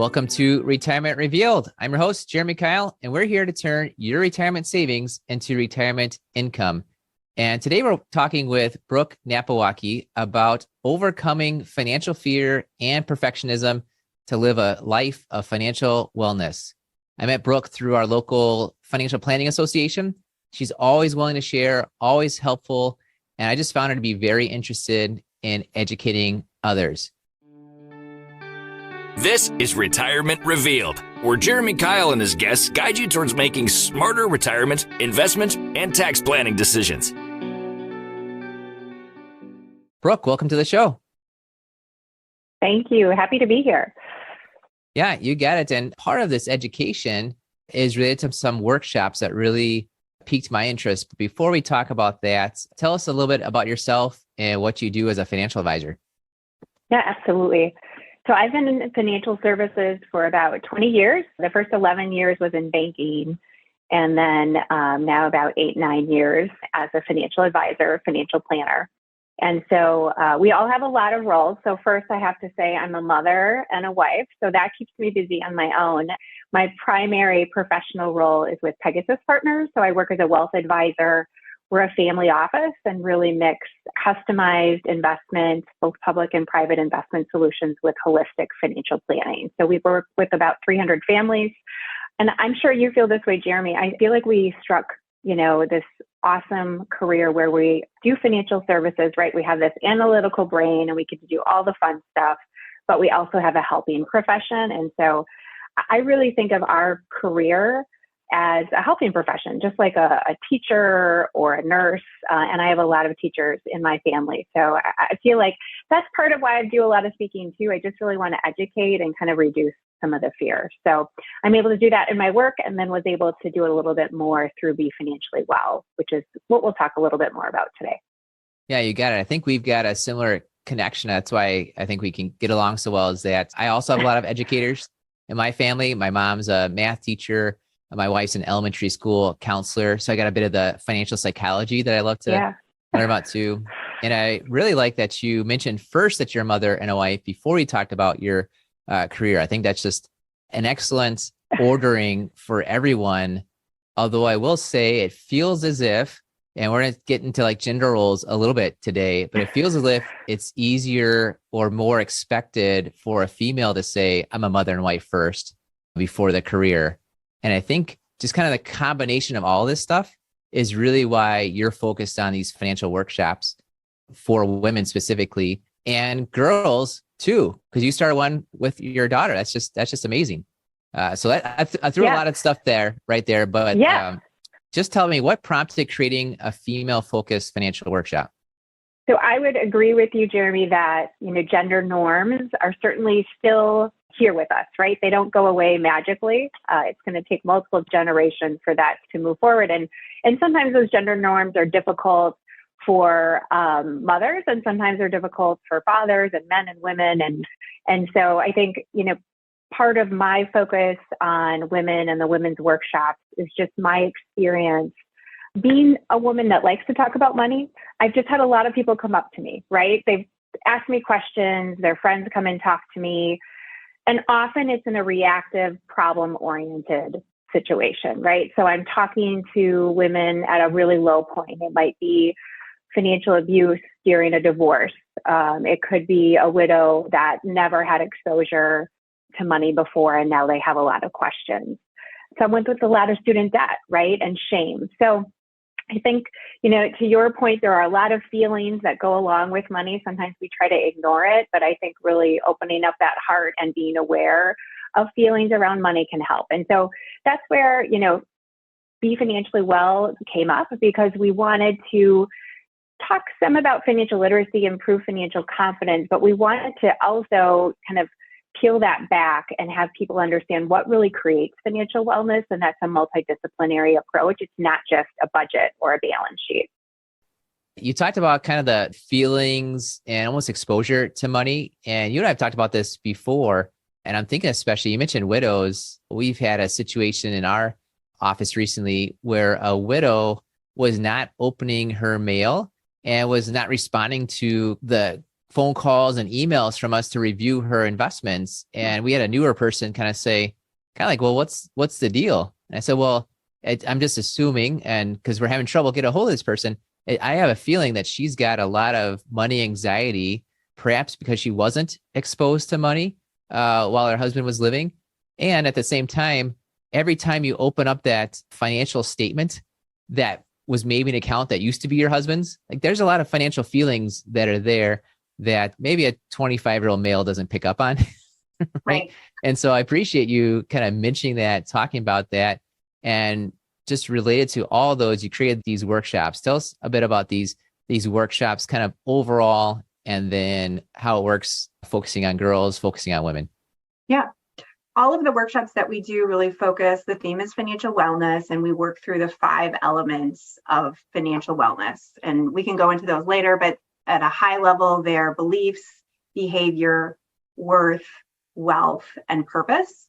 Welcome to Retirement Revealed. I'm your host, Jeremy Keil, and we're here to turn your retirement savings into retirement income. And today we're talking with Brooke Napiwocki about overcoming financial fear and perfectionism to live a life of financial wellness. I met Brooke through our local financial planning association. She's always willing to share, always helpful, and I just found her to be very interested in educating others. This is Retirement Revealed, where Jeremy Keil and his guests guide you towards making smarter retirement, investment, and tax planning decisions. Brooke, welcome to the show. Thank you. Happy to be here. Yeah, you got it. And part of this education is related to some workshops that really piqued my interest. But before we talk about that, tell us a little bit about yourself and what you do as a financial advisor. Yeah, absolutely. So I've been in financial services for about 20 years. The first 11 years was in banking, and then now about 8-9 years as a financial advisor, financial planner. And so we all have a lot of roles. So first I have to say I'm a mother and a wife. So that keeps me busy on my own. My primary professional role is with Pegasus Partners. So I work as a wealth advisor. We're a family office and really mix customized investments, both public and private investment solutions with holistic financial planning. So we work with about 300 families. And I'm sure you feel this way, Jeremy. I feel like we struck, this awesome career where we do financial services, right? We have this analytical brain and we get to do all the fun stuff, but we also have a helping profession. And so I really think of our career as a helping profession, just like a teacher or a nurse. And I have a lot of teachers in my family. So I feel like that's part of why I do a lot of speaking too. I just really want to educate and kind of reduce some of the fear. So I'm able to do that in my work, and then was able to do it a little bit more through Be Financially Well, which is what we'll talk a little bit more about today. Yeah, you got it. I think we've got a similar connection. That's why I think we can get along so well, is that I also have a lot of educators in my family. My mom's a math teacher. My wife's an elementary school counselor. So I got a bit of the financial psychology that I love to learn about too. And I really like that you mentioned first that you're a mother and a wife before you talked about your career. I think that's just an excellent ordering for everyone. Although I will say it feels as if, and we're going to get into like gender roles a little bit today, but it feels as if it's easier or more expected for a female to say, I'm a mother and wife first before the career. And I think just kind of the combination of all this stuff is really why you're focused on these financial workshops for women specifically, and girls too, because you started one with your daughter. That's just amazing. So I threw a lot of stuff right there, but just tell me, what prompted creating a female-focused financial workshop? So I would agree with you, Jeremy, that gender norms are certainly still here with us, right? They don't go away magically. It's going to take multiple generations for that to move forward. And sometimes those gender norms are difficult for mothers, and sometimes they're difficult for fathers and men and women. And so I think, part of my focus on women and the women's workshops is just my experience being a woman that likes to talk about money. I've just had a lot of people come up to me, right? They've asked me questions, their friends come and talk to me. And often it's in a reactive, problem-oriented situation, right? So I'm talking to women at a really low point. It might be financial abuse during a divorce. It could be a widow that never had exposure to money before, and now they have a lot of questions. Someone with a lot of student debt, right? And shame. So I think, to your point, there are a lot of feelings that go along with money. Sometimes we try to ignore it, but I think really opening up that heart and being aware of feelings around money can help. And so that's where, Be Financially Well came up, because we wanted to talk some about financial literacy, improve financial confidence, but we wanted to also kind of peel that back and have people understand what really creates financial wellness. And that's a multidisciplinary approach. It's not just a budget or a balance sheet. You talked about kind of the feelings and almost exposure to money. And you and I have talked about this before. And I'm thinking, especially, you mentioned widows. We've had a situation in our office recently where a widow was not opening her mail and was not responding to the phone calls and emails from us to review her investments. And we had a newer person kind of say, kind of like, well, what's the deal? And I said, well, I'm just assuming, and because we're having trouble get a hold of this person, I have a feeling that she's got a lot of money anxiety, perhaps because she wasn't exposed to money while her husband was living. And at the same time, every time you open up that financial statement that was maybe an account that used to be your husband's, like there's a lot of financial feelings that are there that maybe a 25-year-old male doesn't pick up on. Right. And so I appreciate you kind of mentioning that, talking about that, and just related to all those, you created these workshops. Tell us a bit about these workshops kind of overall, and then how it works, focusing on girls, focusing on women. Yeah. All of the workshops that we do really focus, the theme is financial wellness, and we work through the 5 elements of financial wellness. And we can go into those later, but at a high level, they're beliefs, behavior, worth, wealth, and purpose.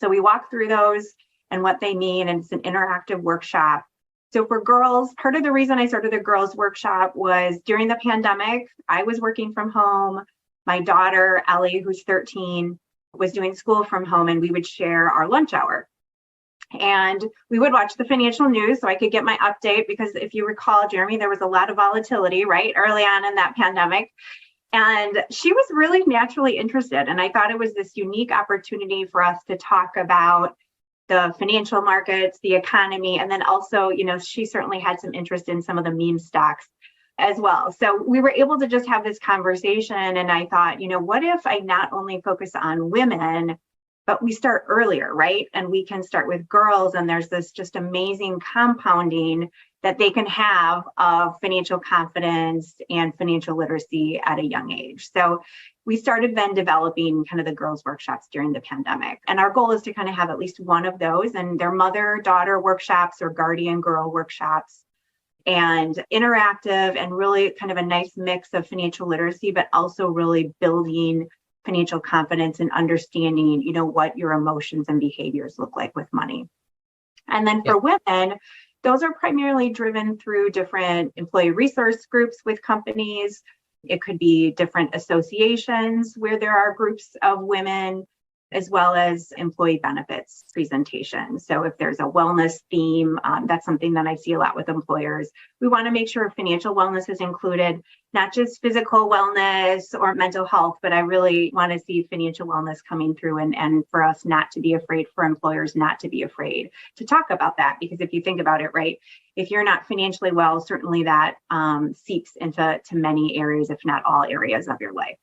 So we walk through those and what they mean, and it's an interactive workshop. So for girls, part of the reason I started the girls workshop was during the pandemic, I was working from home. My daughter, Ellie, who's 13, was doing school from home, and we would share our lunch hour. And we would watch the financial news so I could get my update, because if you recall, Jeremy, there was a lot of volatility, right, early on in that pandemic. And she was really naturally interested. And I thought it was this unique opportunity for us to talk about the financial markets, the economy, and then also, she certainly had some interest in some of the meme stocks as well. So we were able to just have this conversation. And I thought, what if I not only focus on women, but we start earlier, right? And we can start with girls, and there's this just amazing compounding that they can have of financial confidence and financial literacy at a young age. So we started then developing kind of the girls' workshops during the pandemic. And our goal is to kind of have at least one of those, and they're mother-daughter workshops or guardian girl workshops, and interactive, and really kind of a nice mix of financial literacy, but also really building financial confidence and understanding, what your emotions and behaviors look like with money. And then for women, those are primarily driven through different employee resource groups with companies. It could be different associations where there are groups of women, as well as employee benefits presentations. So if there's a wellness theme, that's something that I see a lot with employers. We want to make sure financial wellness is included, not just physical wellness or mental health, but I really want to see financial wellness coming through, and for us not to be afraid, for employers not to be afraid to talk about that. Because if you think about it, right, if you're not financially well, certainly that seeps into many areas, if not all areas of your life.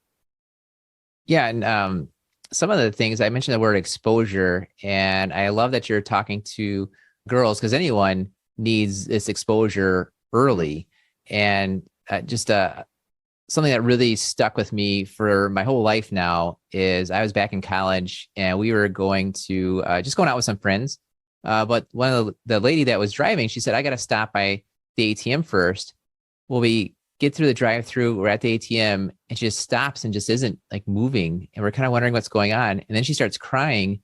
Yeah. And some of the things I mentioned, the word exposure, and I love that you're talking to girls, because anyone needs this exposure early. And just something that really stuck with me for my whole life now is I was back in college, and we were going to just going out with some friends. But one of the lady that was driving, she said, I got to stop by the ATM first. Well, we get through the drive-through, we're at the ATM, and she just stops and just isn't like moving. And we're kind of wondering what's going on. And then she starts crying,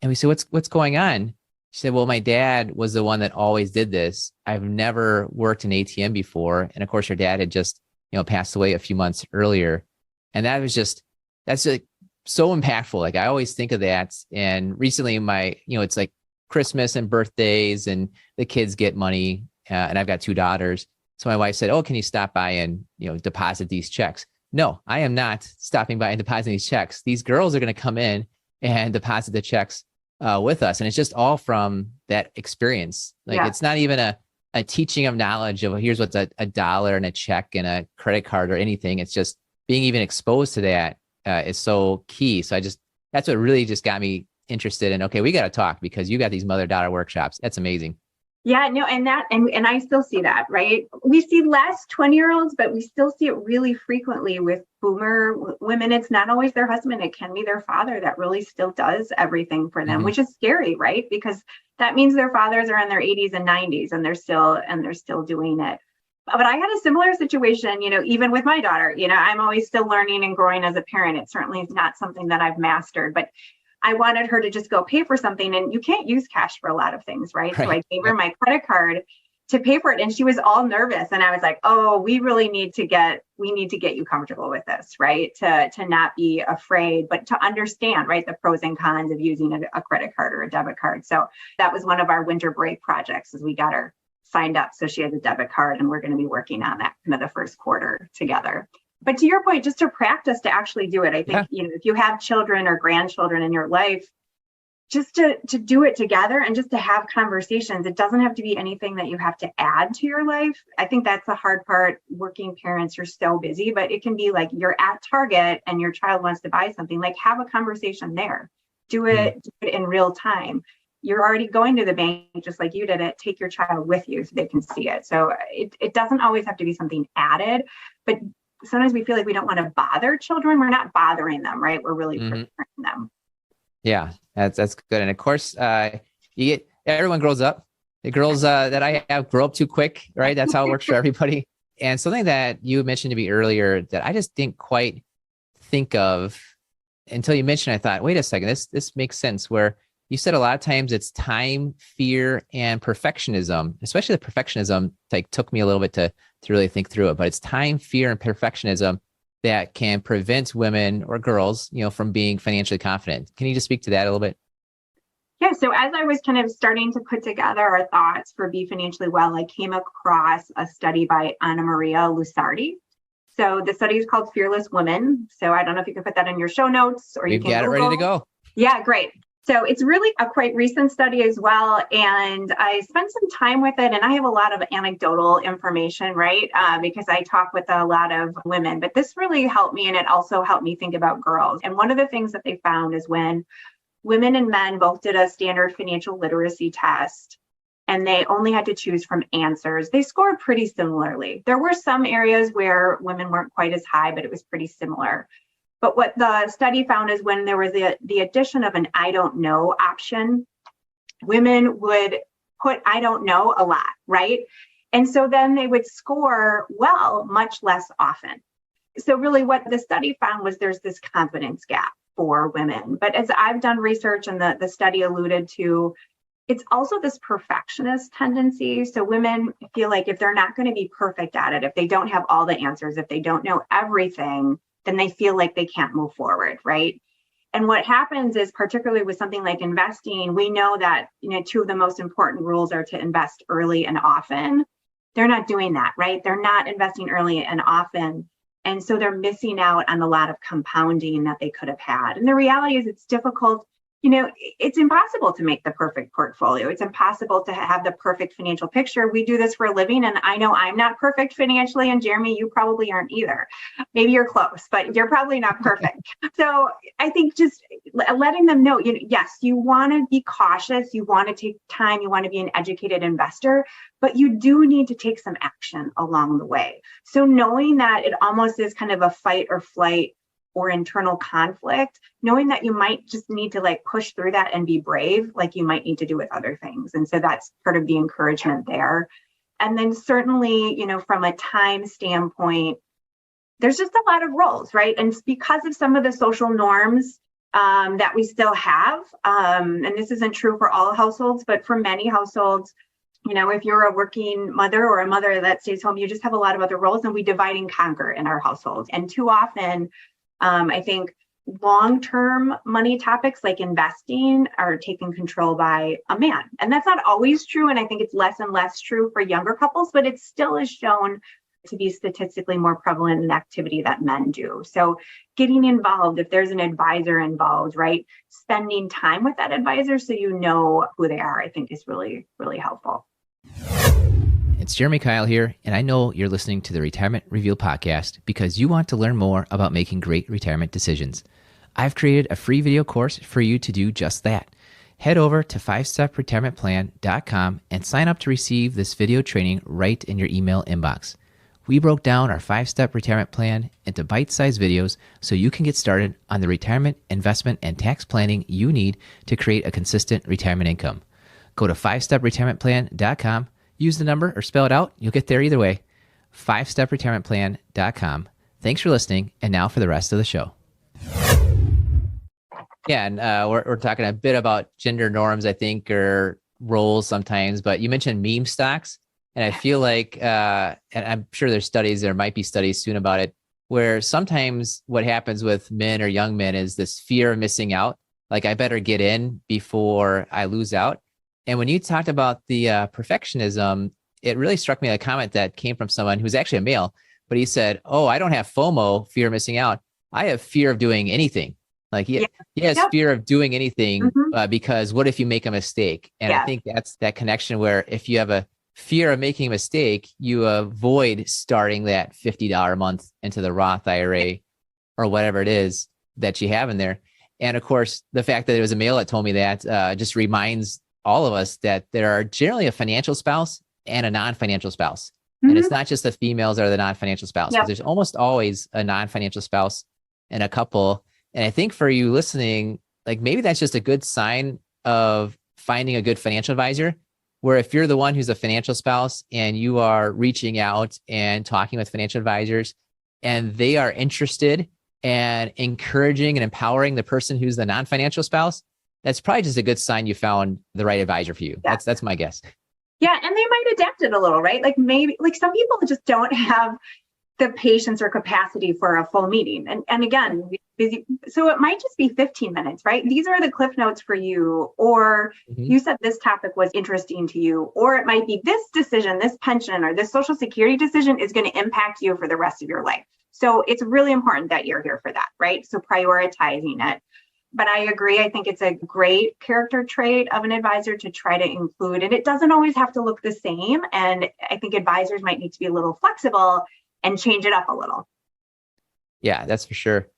and we say, what's going on? She said, well, my dad was the one that always did this. I've never worked an ATM before. And of course, her dad had just, passed away a few months earlier. And that's like so impactful. Like I always think of that. And recently it's like Christmas and birthdays, and the kids get money. And I've got 2 daughters. So my wife said, oh, can you stop by and, deposit these checks? No, I am not stopping by and depositing these checks. These girls are going to come in and deposit the checks with us. And it's just all from that experience. Like It's not even a teaching of knowledge of here's what's a dollar and a check and a credit card or anything. It's just being even exposed to that is so key. So that's what really just got me interested in, okay, we got to talk, because you got these mother-daughter workshops. That's amazing. Yeah, no, and I still see that, right? We see less 20-year-olds, but we still see it really frequently with boomer women. It's not always their husband. It can be their father that really still does everything for them, which is scary, right? Because that means their fathers are in their 80s and 90s, and they're still doing it. But I had a similar situation, even with my daughter. I'm always still learning and growing as a parent. It certainly is not something that I've mastered, but I wanted her to just go pay for something, and you can't use cash for a lot of things, right? So I gave her my credit card to pay for it. And she was all nervous. And I was like, oh, we need to get you comfortable with this, right? To not be afraid, but to understand, right, the pros and cons of using a credit card or a debit card. So that was one of our winter break projects, as we got her signed up. So she has a debit card, and we're going to be working on that kind of the first quarter together. But to your point, just to practice to actually do it, I think, if you have children or grandchildren in your life, just to do it together and just to have conversations. It doesn't have to be anything that you have to add to your life. I think that's the hard part. Working parents are so busy, but it can be like you're at Target and your child wants to buy something, like have a conversation there. Do it in real time. You're already going to the bank just like you did it. Take your child with you so they can see it. So it doesn't always have to be something added, but sometimes we feel like we don't want to bother children. We're not bothering them, right? We're really preparing them. Yeah, that's good. And of course, everyone grows up. The girls that I have grow up too quick, right? That's how it works for everybody. And something that you mentioned to me earlier that I just didn't quite think of until you mentioned, I thought, wait a second, this makes sense. Where you said a lot of times it's time, fear, and perfectionism. Especially the perfectionism, like took me a little bit to really think through it. But it's time, fear, and perfectionism that can prevent women or girls, from being financially confident. Can you just speak to that a little bit? Yeah. So as I was kind of starting to put together our thoughts for Be Financially Well, I came across a study by Anna Maria Lusardi. So the study is called Fearless Women. So I don't know if you can put that in your show notes or you can got it ready to go. Yeah, great. So it's really a quite recent study as well. And I spent some time with it, and I have a lot of anecdotal information, right? Because I talk with a lot of women, but this really helped me. And it also helped me think about girls. And one of the things that they found is when women and men both did a standard financial literacy test, and they only had to choose from answers, they scored pretty similarly. There were some areas where women weren't quite as high, but it was pretty similar. But what the study found is when there was the addition of an I don't know option, women would put I don't know a lot, right? And so then they would score well much less often. So really what the study found was there's this confidence gap for women. But as I've done research and the study alluded to, it's also this perfectionist tendency. So women feel like if they're not going to be perfect at it, if they don't have all the answers, if they don't know everything, then they feel like they can't move forward, right? And what happens is, particularly with something like investing, we know that, two of the most important rules are to invest early and often. They're not doing that, right? They're not investing early and often. And so they're missing out on a lot of compounding that they could have had. And the reality is it's difficult. It's impossible to make the perfect portfolio. It's impossible to have the perfect financial picture. We do this for a living. And I know I'm not perfect financially. And Jeremy, you probably aren't either. Maybe you're close, but you're probably not perfect. So I think just letting them know, yes, you want to be cautious. You want to take time. You want to be an educated investor, but you do need to take some action along the way. So knowing that it almost is kind of a fight or flight or internal conflict, knowing that you might just need to push through that and be brave, like you might need to do with other things. And so that's part of the encouragement there. And then certainly, from a time standpoint, there's just a lot of roles, right? And it's because of some of the social norms that we still have. And this isn't true for all households, but for many households, if you're a working mother or a mother that stays home, you just have a lot of other roles, and we divide and conquer in our households. And too often, I think long-term money topics like investing are taken control by a man. And that's not always true. And I think it's less and less true for younger couples, but it still is shown to be statistically more prevalent in activity that men do. So getting involved, if there's an advisor involved, right? Spending time with that advisor so you know who they are, I think is really, really helpful. It's Jeremy Keil here, and I know you're listening to the Retirement Reveal podcast because you want to learn more about making great retirement decisions. I've created a free video course for you to do just that. Head over to 5stepretirementplan.com and sign up to receive this video training right in your email inbox. We broke down our 5-step retirement plan into bite-sized videos so you can get started on the retirement, investment, and tax planning you need to create a consistent retirement income. Go to 5stepretirementplan.com. Use the number or spell it out. You'll get there either way. 5stepretirementplan.com. Thanks for listening. And now for the rest of the show. Yeah, and we're talking a bit about gender norms, I think, or roles sometimes. But you mentioned meme stocks. And I feel like, and I'm sure there might be studies soon about it, where sometimes what happens with men or young men is this fear of missing out. Like, I better get in before I lose out. And when you talked about the perfectionism, it really struck me a comment that came from someone who's actually a male, but he said, "Oh, I don't have FOMO, fear of missing out. I have fear of doing anything." Like he has Yep. fear of doing anything Mhm. because what if you make a mistake? And I Yeah. think that's that connection where if you have a fear of making a mistake, you avoid starting that $50 a month into the Roth IRA or whatever it is that you have in there. And of course, the fact that it was a male that told me that just reminds all of us that there are generally a financial spouse and a non-financial spouse. And Mhm. it's not just the females that are the non-financial spouse, because Yep. there's almost always a non-financial spouse in a couple. And I think for you listening, like maybe that's just a good sign of finding a good financial advisor, where if you're the one who's a financial spouse and you are reaching out and talking with financial advisors and they are interested and encouraging and empowering the person who's the non-financial spouse, that's probably just a good sign you found the right advisor for you. Yeah. That's my guess. Yeah. And they might adapt it a little, right? Like maybe like some people just don't have the patience or capacity for a full meeting. And again, busy. So it might just be 15 minutes, right? These are the cliff notes for you. Or you said this topic was interesting to you, or it might be this decision, this pension or this social security decision is going to impact you for the rest of your life. So it's really important that you're here for that, right? So prioritizing it. But I agree. I think it's a great character trait of an advisor to try to include, and it doesn't always have to look the same. And I think advisors might need to be a little flexible and change it up a little. Yeah, that's for sure.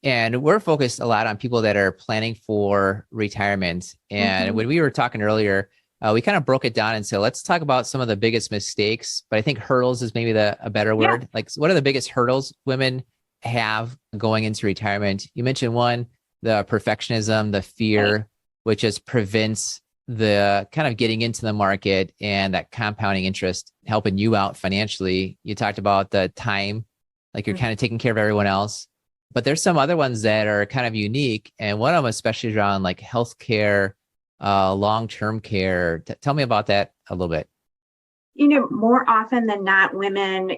And we're focused a lot on people that are planning for retirement. And when we were talking earlier, we kind of broke it down and said, let's talk about some of the biggest mistakes. But I think hurdles is maybe a better word. Yeah. Like, what are the biggest hurdles women have going into retirement? You mentioned one, the perfectionism, the fear, which just prevents the kind of getting into the market and that compounding interest helping you out financially. You talked about the time, like you're kind of taking care of everyone else. But there's some other ones that are kind of unique. And one of them, especially is around like healthcare, long-term care. Tell me about that a little bit. More often than not, women,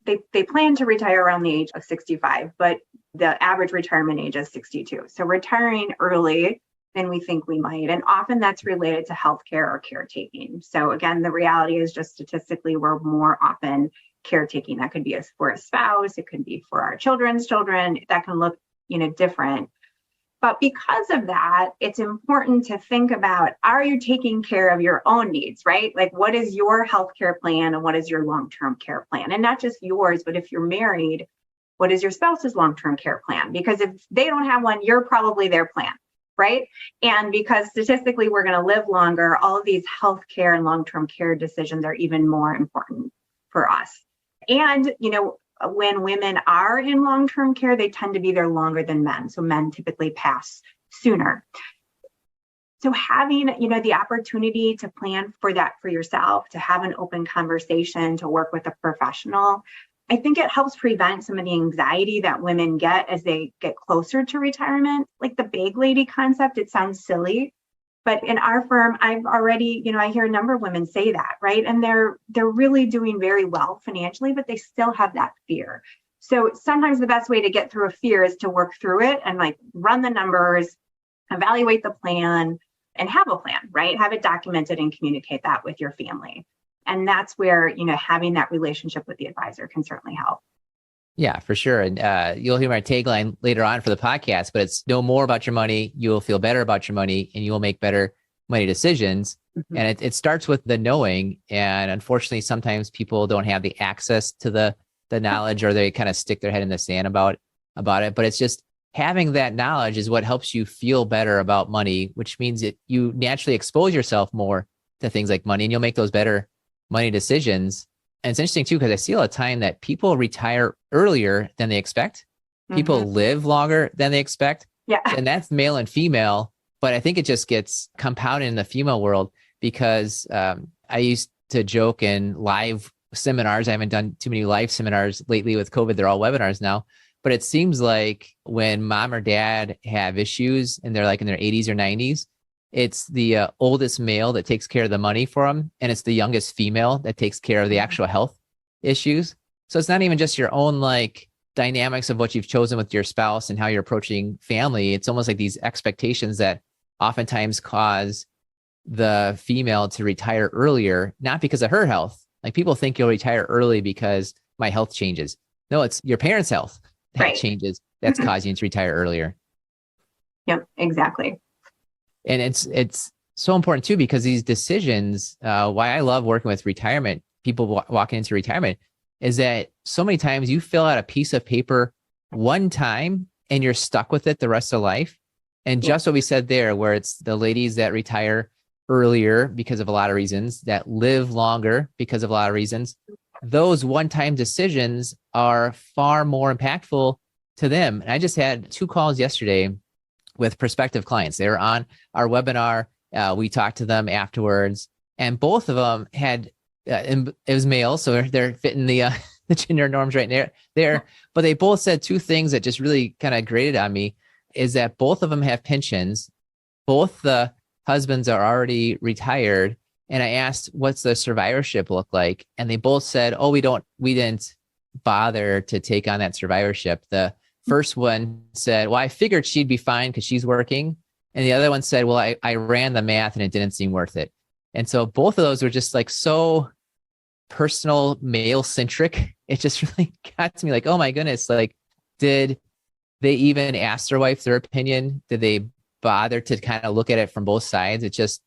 they plan to retire around the age of 65, but the average retirement age is 62. So retiring early than we think we might. And often that's related to healthcare or caretaking. So again, the reality is just statistically, we're more often caretaking. That could be for a spouse, it could be for our children's children. That can look, different. But because of that, it's important to think about, are you taking care of your own needs, right? Like, what is your healthcare plan and what is your long-term care plan? And not just yours, but if you're married, what is your spouse's long-term care plan? Because if they don't have one, you're probably their plan, right? And because statistically, we're going to live longer, all of these healthcare and long-term care decisions are even more important for us. And, when women are in long-term care, they tend to be there longer than men. So men typically pass sooner. So having, the opportunity to plan for that for yourself, to have an open conversation, to work with a professional, I think it helps prevent some of the anxiety that women get as they get closer to retirement. Like the big lady concept, it sounds silly, but in our firm, I've already, I hear a number of women say that, right? And they're really doing very well financially, but they still have that fear. So sometimes the best way to get through a fear is to work through it and like run the numbers, evaluate the plan, and have a plan, right? Have it documented and communicate that with your family. And that's where, having that relationship with the advisor can certainly help. Yeah, for sure. And you'll hear my tagline later on for the podcast, but it's know more about your money. You will feel better about your money and you will make better money decisions. Mm-hmm. And it starts with the knowing. And unfortunately, sometimes people don't have the access to the knowledge, or they kind of stick their head in the sand about it. But it's just having that knowledge is what helps you feel better about money, which means that you naturally expose yourself more to things like money and you'll make those better money decisions. And it's interesting too, because I see a lot of time that people retire earlier than they expect. People live longer than they expect. Yeah. And that's male and female. But I think it just gets compounded in the female world because I used to joke in live seminars. I haven't done too many live seminars lately with COVID. They're all webinars now. But it seems like when mom or dad have issues and they're like in their 80s or 90s, it's the oldest male that takes care of the money for them, and it's the youngest female that takes care of the actual health issues. So it's not even just your own like dynamics of what you've chosen with your spouse and how you're approaching family. It's almost like these expectations that oftentimes cause the female to retire earlier, not because of her health. Like people think you'll retire early because my health changes. No, it's your parents' health that changes. That's causing you to retire earlier. Yep, exactly. And it's so important too, because these decisions, why I love working with retirement, people walking into retirement, is that so many times you fill out a piece of paper one time and you're stuck with it the rest of life. And just what we said there, where it's the ladies that retire earlier because of a lot of reasons, that live longer because of a lot of reasons, those one-time decisions are far more impactful to them. And I just had 2 calls yesterday with prospective clients. They were on our webinar. We talked to them afterwards, and both of them had, it was male, so they're fitting the gender norms right there. But they both said 2 things that just really kind of grated on me, is that both of them have pensions. Both the husbands are already retired. And I asked, what's the survivorship look like? And they both said, oh, we didn't bother to take on that survivorship. The first one said, well, I figured she'd be fine because she's working. And the other one said, well, I ran the math and it didn't seem worth it. And so both of those were just like so personal, male centric. It just really got to me like, oh my goodness, like, did they even ask their wife their opinion? Did they bother to kind of look at it from both sides? It's just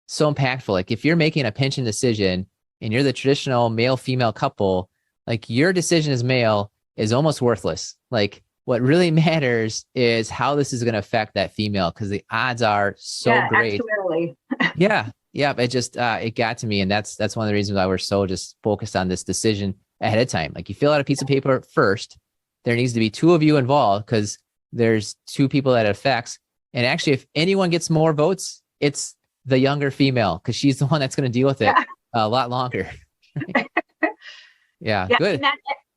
so impactful. Like if you're making a pension decision and you're the traditional male-female couple, like your decision as male is almost worthless. Like what really matters is how this is going to affect that female, because the odds are so great. Absolutely. Yeah. It just, it got to me. And that's one of the reasons why we're so just focused on this decision ahead of time. Like you fill out a piece of paper first, there needs to be 2 of you involved because there's 2 people that it affects. And actually, if anyone gets more votes, it's the younger female, because she's the one that's going to deal with it a lot longer. Yeah, good.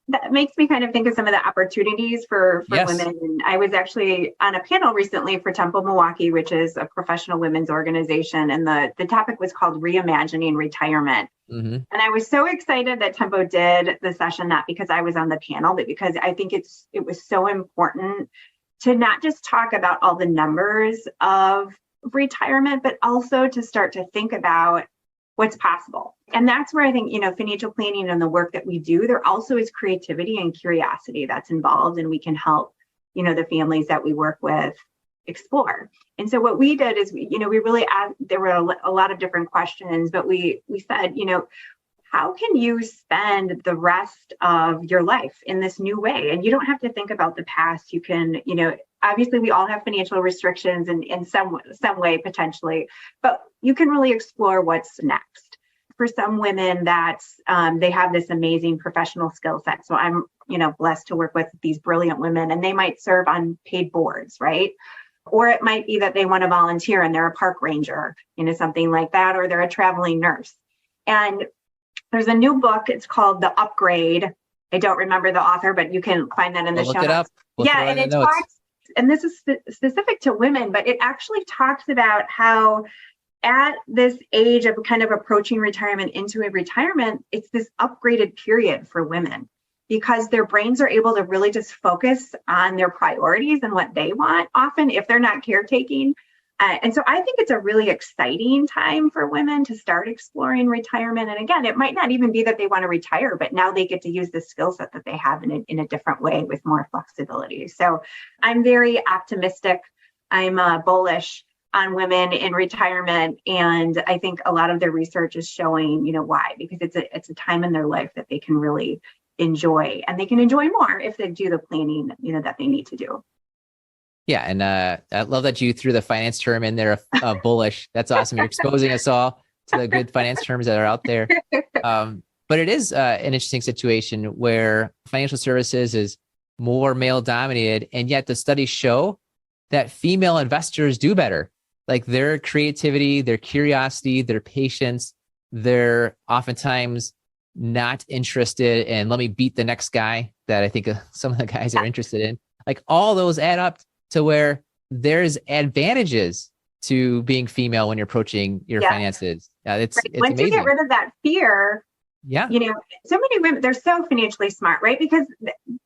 That makes me kind of think of some of the opportunities for Yes. women. And I was actually on a panel recently for Temple Milwaukee, which is a professional women's organization. And the topic was called Reimagining Retirement. Mm-hmm. And I was so excited that Tempo did the session, not because I was on the panel, but because I think it was so important to not just talk about all the numbers of retirement, but also to start to think about what's possible. And that's where I think, financial planning and the work that we do, there also is creativity and curiosity that's involved, and we can help, the families that we work with explore. And so what we did is, we really asked, there were a lot of different questions, but we said, how can you spend the rest of your life in this new way? And you don't have to think about the past. You can, obviously we all have financial restrictions in some way potentially, but you can really explore what's next. For some women, that's they have this amazing professional skill set. So I'm, blessed to work with these brilliant women, and they might serve on paid boards, right? Or it might be that they want to volunteer and they're a park ranger, something like that, or they're a traveling nurse. And there's a new book. It's called The Upgrade. I don't remember the author, but you can find that in the show notes. Look it up. And it talks, and this is specific to women, but it actually talks about how at this age of kind of approaching retirement into a retirement, it's this upgraded period for women, because their brains are able to really just focus on their priorities and what they want, often if they're not caretaking. And so I think it's a really exciting time for women to start exploring retirement. And again, it might not even be that they want to retire, but now they get to use the skill set that they have in a different way with more flexibility. So I'm very optimistic. I'm bullish on women in retirement. And I think a lot of their research is showing, why, because it's a time in their life that they can really enjoy, and they can enjoy more if they do the planning, that they need to do. Yeah. And I love that you threw the finance term in there, bullish. That's awesome. You're exposing us all to the good finance terms that are out there. But it is an interesting situation where financial services is more male dominated. And yet the studies show that female investors do better. Like their creativity, their curiosity, their patience, they're oftentimes not interested in, let me beat the next guy that I think some of the guys are interested in. Like all those add up to where there's advantages to being female when you're approaching your finances. It's Once amazing. you get rid of that fear, Yeah. So many women, they're so financially smart, right? Because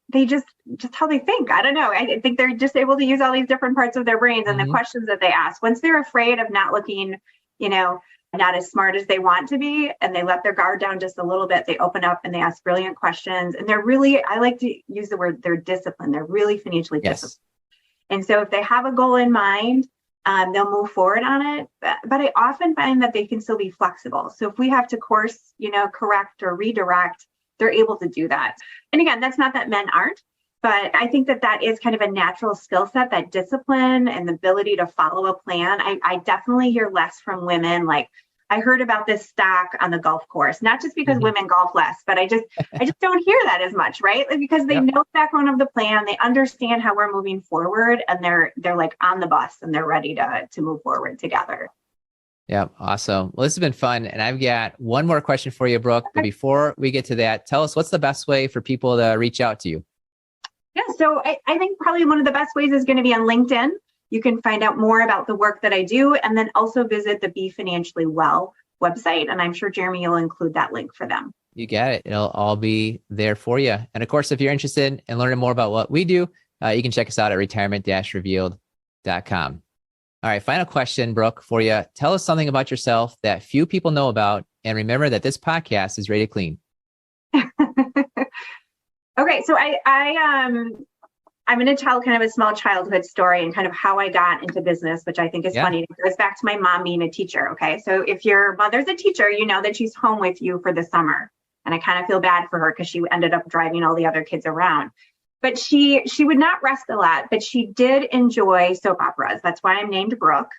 they just how they think. I don't know. I think they're just able to use all these different parts of their brains and the questions that they ask. Once they're afraid of not looking, not as smart as they want to be, and they let their guard down just a little bit, they open up and they ask brilliant questions. And they're really, I like to use the word, they're disciplined. They're really financially disciplined. And so if they have a goal in mind, they'll move forward on it. But I often find that they can still be flexible. So if we have to course, correct or redirect, they're able to do that. And again, that's not that men aren't, but I think that is kind of a natural skill set, that discipline and the ability to follow a plan. I definitely hear less from women. Like, I heard about this stock on the golf course, not just because women golf less, but I just don't hear that as much, right? Like, because they know the background of the plan, they understand how we're moving forward, and they're like on the bus and they're ready to move forward together. Yeah, awesome. Well, this has been fun. And I've got one more question for you, Brooke. But before we get to that, tell us, what's the best way for people to reach out to you? Yeah, so I think probably one of the best ways is going to be on LinkedIn. You can find out more about the work that I do, and then also visit the Be Financially Well website. And I'm sure, Jeremy, you'll include that link for them. You got it. It'll all be there for you. And of course, if you're interested in learning more about what we do, you can check us out at retirement-revealed.com. All right, final question, Brooke, for you. Tell us something about yourself that few people know about. And remember that this podcast is rated clean. Okay, so I'm going to tell kind of a small childhood story and kind of how I got into business, which I think is funny. It goes back to my mom being a teacher. Okay, so if your mother's a teacher, you know that she's home with you for the summer. And I kind of feel bad for her because she ended up driving all the other kids around. But she would not rest a lot, but she did enjoy soap operas. That's why I'm named Brooke.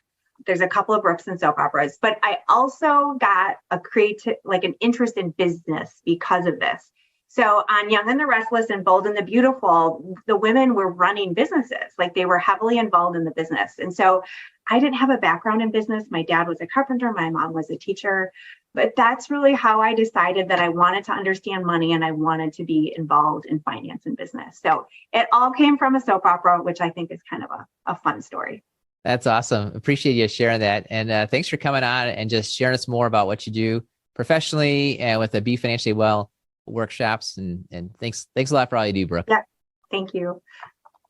There's a couple of Brooks in soap operas, but I also got an interest in business because of this. So on Young and the Restless and Bold and the Beautiful, the women were running businesses, like they were heavily involved in the business. And so I didn't have a background in business. My dad was a carpenter. My mom was a teacher. But that's really how I decided that I wanted to understand money and I wanted to be involved in finance and business. So it all came from a soap opera, which I think is kind of a fun story. That's awesome. Appreciate you sharing that. And thanks for coming on and just sharing us more about what you do professionally and with the Be Financially Well workshops. And thanks a lot for all you do, Brooke. Yeah, thank you.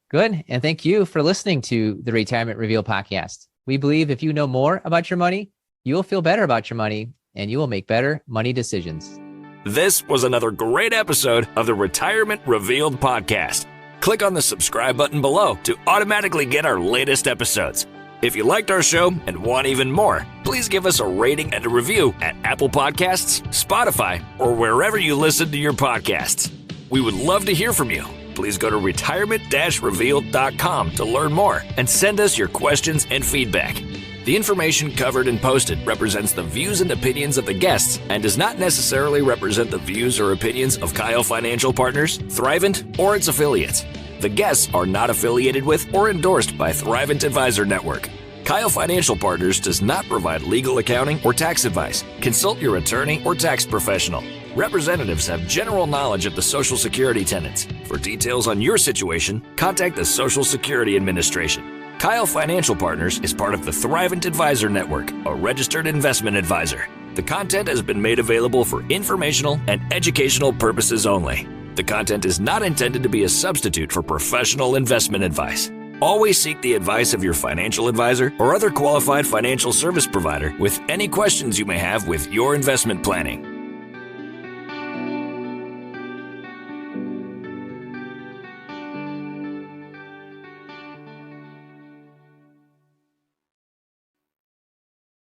Good. And thank you for listening to the Retirement Revealed podcast. We believe if you know more about your money, you will feel better about your money and you will make better money decisions. This was another great episode of the Retirement Revealed podcast. Click on the subscribe button below to automatically get our latest episodes. If you liked our show and want even more, please give us a rating and a review at Apple Podcasts, Spotify, or wherever you listen to your podcasts. We would love to hear from you. Please go to retirement-revealed.com to learn more and send us your questions and feedback. The information covered and posted represents the views and opinions of the guests and does not necessarily represent the views or opinions of Keil Financial Partners, Thrivent, or its affiliates. The guests are not affiliated with or endorsed by Thrivent Advisor Network. Keil Financial Partners does not provide legal, accounting, or tax advice. Consult your attorney or tax professional. Representatives have general knowledge of the Social Security tenets. For details on your situation, contact the Social Security Administration. Keil Financial Partners is part of the Thrivent Advisor Network, a registered investment advisor. The content has been made available for informational and educational purposes only. The content is not intended to be a substitute for professional investment advice. Always seek the advice of your financial advisor or other qualified financial service provider with any questions you may have with your investment planning.